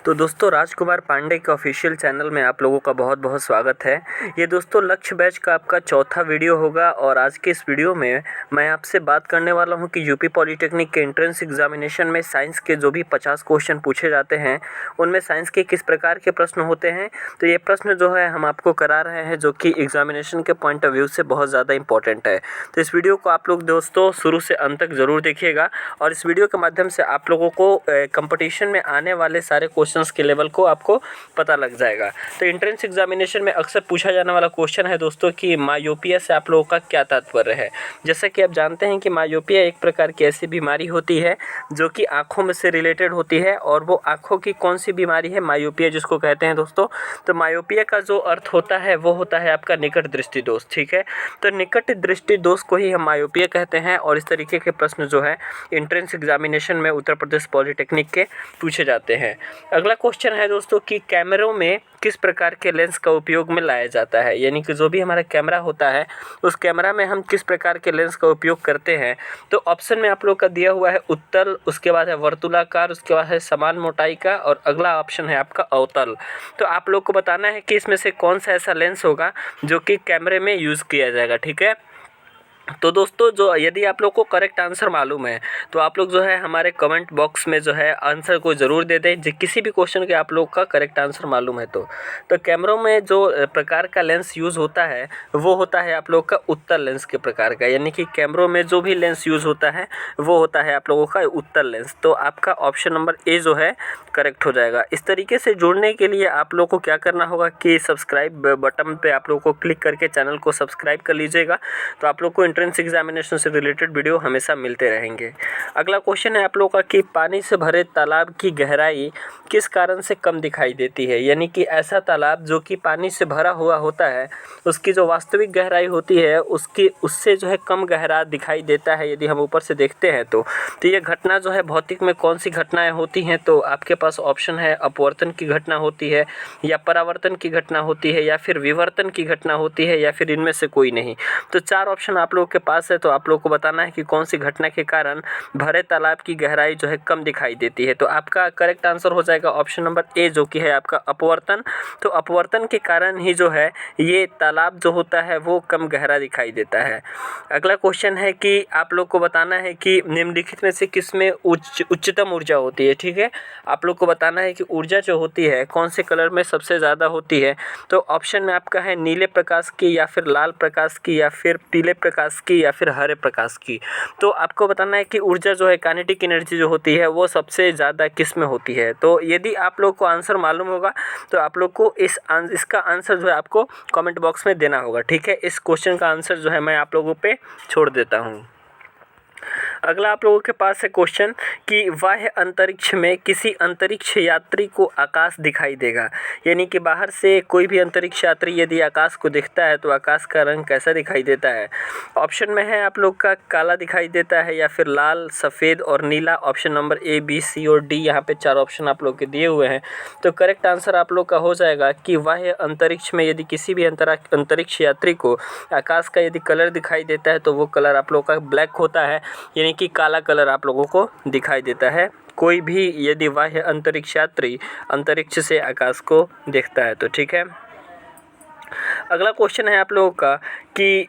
तो दोस्तों राजकुमार पांडे के ऑफिशियल चैनल में आप लोगों का बहुत बहुत स्वागत है। ये दोस्तों लक्ष्य बैच का आपका चौथा वीडियो होगा और आज के इस वीडियो में मैं आपसे बात करने वाला हूं कि यूपी पॉलिटेक्निक के एंट्रेंस एग्जामिनेशन में साइंस के जो भी 50 क्वेश्चन पूछे जाते हैं उनमें साइंस के किस प्रकार के प्रश्न होते हैं। तो ये प्रश्न जो है हम आपको करा रहे हैं जो कि एग्जामिनेशन के पॉइंट ऑफ व्यू से बहुत ज़्यादा इंपॉर्टेंट है। तो इस वीडियो को आप लोग दोस्तों शुरू से अंत तक ज़रूर देखिएगा और इस वीडियो के माध्यम से आप लोगों को कंपटीशन में आने वाले सारे क्वेश्चंस के लेवल को आपको पता लग जाएगा। तो एंट्रेंस एग्जामिनेशन में अक्सर पूछा जाने वाला क्वेश्चन है दोस्तों कि मायोपिया से आप लोगों का क्या तात्पर्य है। जैसा कि आप जानते हैं कि मायोपिया एक प्रकार की ऐसी बीमारी होती है जो कि आँखों में से रिलेटेड होती है और वो आँखों की कौन सी बीमारी है, मायोपिया जिसको कहते हैं दोस्तों। तो मायोपिया का जो अर्थ होता है वो होता है आपका निकट दृष्टि दोष, ठीक है। तो निकट दृष्टि दोष को ही हम मायोपिया कहते हैं और इस तरीके के प्रश्न जो है एंट्रेंस एग्जामिनेशन में उत्तर प्रदेश पॉलिटेक्निक के पूछे जाते हैं। अगला क्वेश्चन है दोस्तों कि कैमरों में किस प्रकार के लेंस का उपयोग में लाया जाता है, यानी कि जो भी हमारा कैमरा होता है उस कैमरा में हम किस प्रकार के लेंस का उपयोग करते हैं। तो ऑप्शन में आप लोग का दिया हुआ है उत्तल, उसके बाद है वर्तुलाकार, उसके बाद है समान मोटाई का और अगला ऑप्शन है आपका अवतल। तो आप लोग को बताना है कि इसमें से कौन सा ऐसा लेंस होगा जो कि कैमरे में यूज़ किया जाएगा, ठीक है। तो दोस्तों जो यदि आप लोग को करेक्ट आंसर मालूम है तो आप लोग जो है हमारे कमेंट बॉक्स में जो है आंसर को ज़रूर दे दें किसी भी क्वेश्चन के आप लोग का करेक्ट आंसर मालूम है तो कैमरों में जो प्रकार का लेंस यूज़ होता है वो होता है आप लोग का उत्तल लेंस के प्रकार का, यानी कि कैमरों में जो भी लेंस यूज़ होता है वो होता है आप लोगों का उत्तल लेंस। तो आपका ऑप्शन नंबर ए जो है करेक्ट हो जाएगा। इस तरीके से जुड़ने के लिए आप लोग को क्या करना होगा कि सब्सक्राइब बटन पे आप लोग को क्लिक करके चैनल को सब्सक्राइब कर लीजिएगा, तो आप लोग को एंट्रेंस एग्जामिनेशन से रिलेटेड वीडियो हमेशा मिलते रहेंगे। अगला क्वेश्चन है आप लोगों का कि पानी से भरे तालाब की गहराई किस कारण से कम दिखाई देती है, यानी कि ऐसा तालाब जो कि पानी से भरा हुआ होता है उसकी जो वास्तविक गहराई होती है उसकी उससे जो है कम गहरा दिखाई देता है यदि हम ऊपर से देखते हैं तो ये घटना जो है भौतिक में कौन सी घटनाएं होती हैं। तो आपके पास ऑप्शन है अपवर्तन की घटना होती है या परावर्तन की घटना होती है या फिर विवर्तन की घटना होती है या फिर इनमें से कोई नहीं। तो चार ऑप्शन आप लोग के पास है, तो आप लोग को बताना है कि कौन सी घटना के कारण भरे तालाब की गहराई जो है कम दिखाई देती है। तो आपका करेक्ट आंसर हो जाएगा ऑप्शन नंबर ए जो कि है आपका अपवर्तन। तो अपवर्तन के कारण ही जो है ये तालाब जो होता है वो कम गहरा दिखाई देता है। अगला क्वेश्चन है कि आप लोग को बताना है कि निम्नलिखित में से किसमें उच्चतम ऊर्जा होती है, ठीक है। आप लोग को बताना है कि ऊर्जा जो होती है कौन से कलर में सबसे ज़्यादा होती है। तो ऑप्शन में आपका है नीले प्रकाश की या फिर लाल प्रकाश की या फिर पीले प्रकाश की या फिर हरे प्रकाश की। तो आपको बताना है कि ऊर्जा जो है काइनेटिक एनर्जी जो होती है वो सबसे ज़्यादा किस में होती है। तो यदि आप लोग को आंसर मालूम होगा तो आप लोग को इसका आंसर जो है आपको कमेंट बॉक्स में देना होगा, ठीक है। इस क्वेश्चन का आंसर जो है मैं आप लोगों पे छोड़ देता हूँ। अगला आप लोगों के पास है क्वेश्चन कि बाह्य अंतरिक्ष में किसी अंतरिक्ष यात्री को आकाश दिखाई देगा, यानी कि बाहर से कोई भी अंतरिक्ष यात्री यदि आकाश को देखता है तो आकाश का रंग कैसा दिखाई देता है। ऑप्शन में है आप लोग का काला दिखाई देता है या फिर लाल, सफ़ेद और नीला। ऑप्शन नंबर ए, बी, सी और डी, यहाँ पे चार ऑप्शन आप लोग के दिए हुए हैं। तो करेक्ट आंसर आप लोग का हो जाएगा कि बाह्य अंतरिक्ष में यदि किसी भी अंतरिक्ष यात्री को आकाश का यदि कलर दिखाई देता है तो वो कलर आप लोग का ब्लैक होता है, यानी कि काला कलर आप लोगों को दिखाई देता है कोई भी यदि बाह्य अंतरिक्ष यात्री अंतरिक्ष से आकाश को देखता है तो, ठीक है। अगला क्वेश्चन है आप लोगों का कि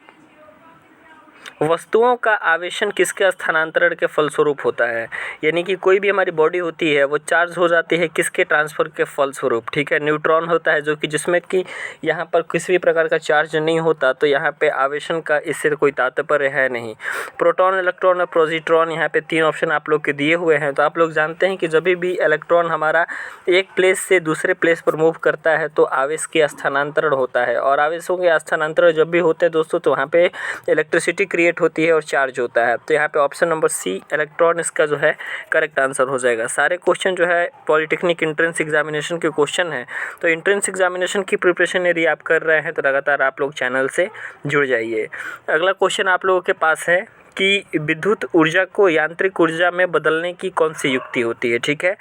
वस्तुओं का आवेशन किसके स्थानांतरण के फलस्वरूप होता है, यानी कि कोई भी हमारी बॉडी होती है वो चार्ज हो जाती है किसके ट्रांसफ़र के फलस्वरूप, ठीक है। न्यूट्रॉन होता है जो कि जिसमें कि यहाँ पर किसी भी प्रकार का चार्ज नहीं होता, तो यहाँ पे आवेशन का इससे कोई तात्पर्य है नहीं। प्रोटॉन, इलेक्ट्रॉन और पॉजिट्रॉन, यहाँ पे तीन ऑप्शन आप लोग के दिए हुए हैं। तो आप लोग जानते हैं कि जब भी इलेक्ट्रॉन हमारा एक प्लेस से दूसरे प्लेस पर मूव करता है तो आवेश के स्थानांतरण होता है और आवेशों के स्थानांतरण जब भी होते हैं दोस्तों तो वहाँ पे इलेक्ट्रिसिटी क्रिएट होती है और चार्ज होता है। तो यहाँ पे ऑप्शन नंबर सी इलेक्ट्रॉन इसका जो है करेक्ट आंसर हो जाएगा। सारे क्वेश्चन जो है पॉलिटेक्निक एंट्रेंस एग्जामिनेशन के क्वेश्चन हैं। तो एंट्रेंस एग्जामिनेशन की प्रिपरेशन यदि आप कर रहे हैं तो लगातार आप लोग चैनल से जुड़ जाइए। अगला क्वेश्चन आप लोगों के पास है कि विद्युत ऊर्जा को यांत्रिक ऊर्जा में बदलने की कौन सी युक्ति होती है, ठीक है।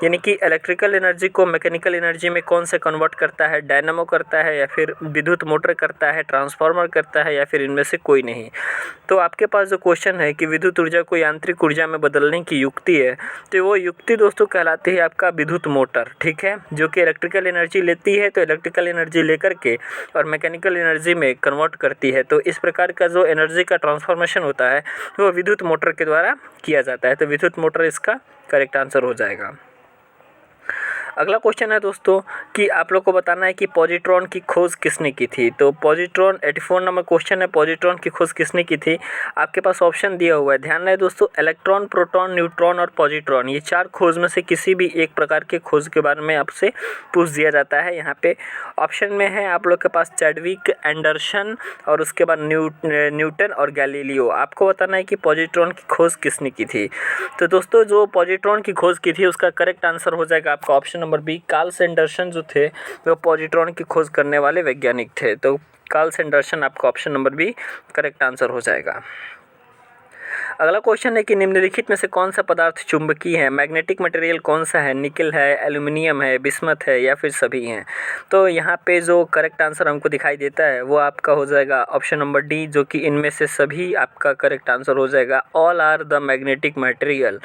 यानी कि इलेक्ट्रिकल एनर्जी को मैकेनिकल एनर्जी में कौन से कन्वर्ट करता है, डायनामो करता है या फिर विद्युत मोटर करता है, ट्रांसफार्मर करता है या फिर इनमें से कोई नहीं। तो आपके पास जो क्वेश्चन है कि विद्युत ऊर्जा को यांत्रिक ऊर्जा में बदलने की युक्ति है, तो वो युक्ति दोस्तों कहलाती है आपका विद्युत मोटर, ठीक है, जो कि इलेक्ट्रिकल एनर्जी लेती है तो इलेक्ट्रिकल एनर्जी लेकर के और मैकेनिकल एनर्जी में कन्वर्ट करती है। तो इस प्रकार का जो एनर्जी का ट्रांसफॉर्मेशन होता है वो विद्युत मोटर के द्वारा किया जाता है। तो विद्युत मोटर इसका करेक्ट आंसर हो जाएगा। अगला क्वेश्चन है दोस्तों कि आप लोग को बताना है कि पॉजिट्रॉन की खोज किसने की थी। तो पॉजिट्रॉन 84 नंबर क्वेश्चन है, पॉजिट्रॉन की खोज किसने की थी। आपके पास ऑप्शन दिया हुआ है, ध्यान रहे दोस्तों, इलेक्ट्रॉन, प्रोटॉन, न्यूट्रॉन और पॉजिट्रॉन, ये 4 खोज में से किसी भी एक प्रकार के खोज के बारे में आपसे पूछ दिया जाता है। यहाँ पे ऑप्शन में है आप लोग के पास चैडविक, एंडरसन और उसके बाद न्यूटन और गैलीलियो। आपको बताना है कि पॉजिट्रॉन की खोज किसने की थी। तो दोस्तों जो पॉजिट्रॉन की खोज की थी उसका करेक्ट आंसर हो जाएगा आपका option number B, Carl Sanderson जो थे वो पॉजिट्रॉन की खोज करने वाले वैज्ञानिक थे। तो कार्ल सैंडरसन आपका option number B correct answer हो जाएगा। अगला क्वेश्चन है कि निम्नलिखित में से कौन सा पदार्थ चुंबकीय है। मैग्नेटिक मटेरियल कौन सा है, निकल है, एल्यूमिनियम है, बिस्मथ है या फिर सभी हैं। तो यहाँ पे जो करेक्ट आंसर हमको दिखाई देता है वो आपका हो जाएगा ऑप्शन नंबर डी, जो कि इनमें से सभी आपका करेक्ट आंसर हो जाएगा। All are the magnetic material,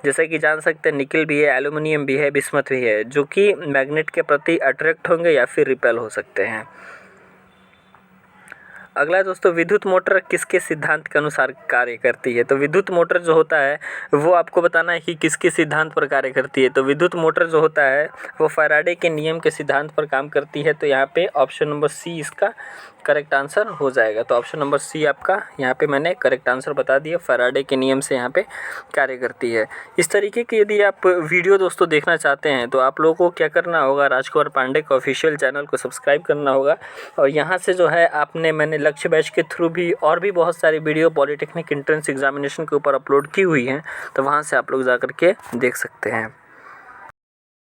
जैसे कि जान सकते हैं निकल भी है, एल्यूमिनियम भी है, बिस्मथ भी है, जो कि मैग्नेट के प्रति अट्रैक्ट होंगे या फिर रिपेल हो सकते हैं। अगला दोस्तों, विद्युत मोटर किसके सिद्धांत के अनुसार कार्य करती है। तो विद्युत मोटर जो होता है वो आपको बताना है कि किसके सिद्धांत पर कार्य करती है। तो विद्युत मोटर जो होता है वो फैराडे के नियम के सिद्धांत पर काम करती है। तो यहाँ पे ऑप्शन नंबर सी इसका करेक्ट आंसर हो जाएगा। तो ऑप्शन नंबर सी आपका यहाँ पे मैंने करेक्ट आंसर बता दिया, फैराडे के नियम से यहाँ पे कार्य करती है। इस तरीके की यदि आप वीडियो दोस्तों देखना चाहते हैं तो आप लोगों को क्या करना होगा, राजकुमार पांडे का ऑफिशियल चैनल को सब्सक्राइब करना होगा। और यहाँ से जो है मैंने लक्ष्य बैच के थ्रू भी और भी बहुत सारी वीडियो पॉलिटेक्निक एंट्रेंस एग्जामिनेशन के ऊपर अपलोड की हुई हैं, तो वहाँ से आप लोग जा कर के देख सकते हैं।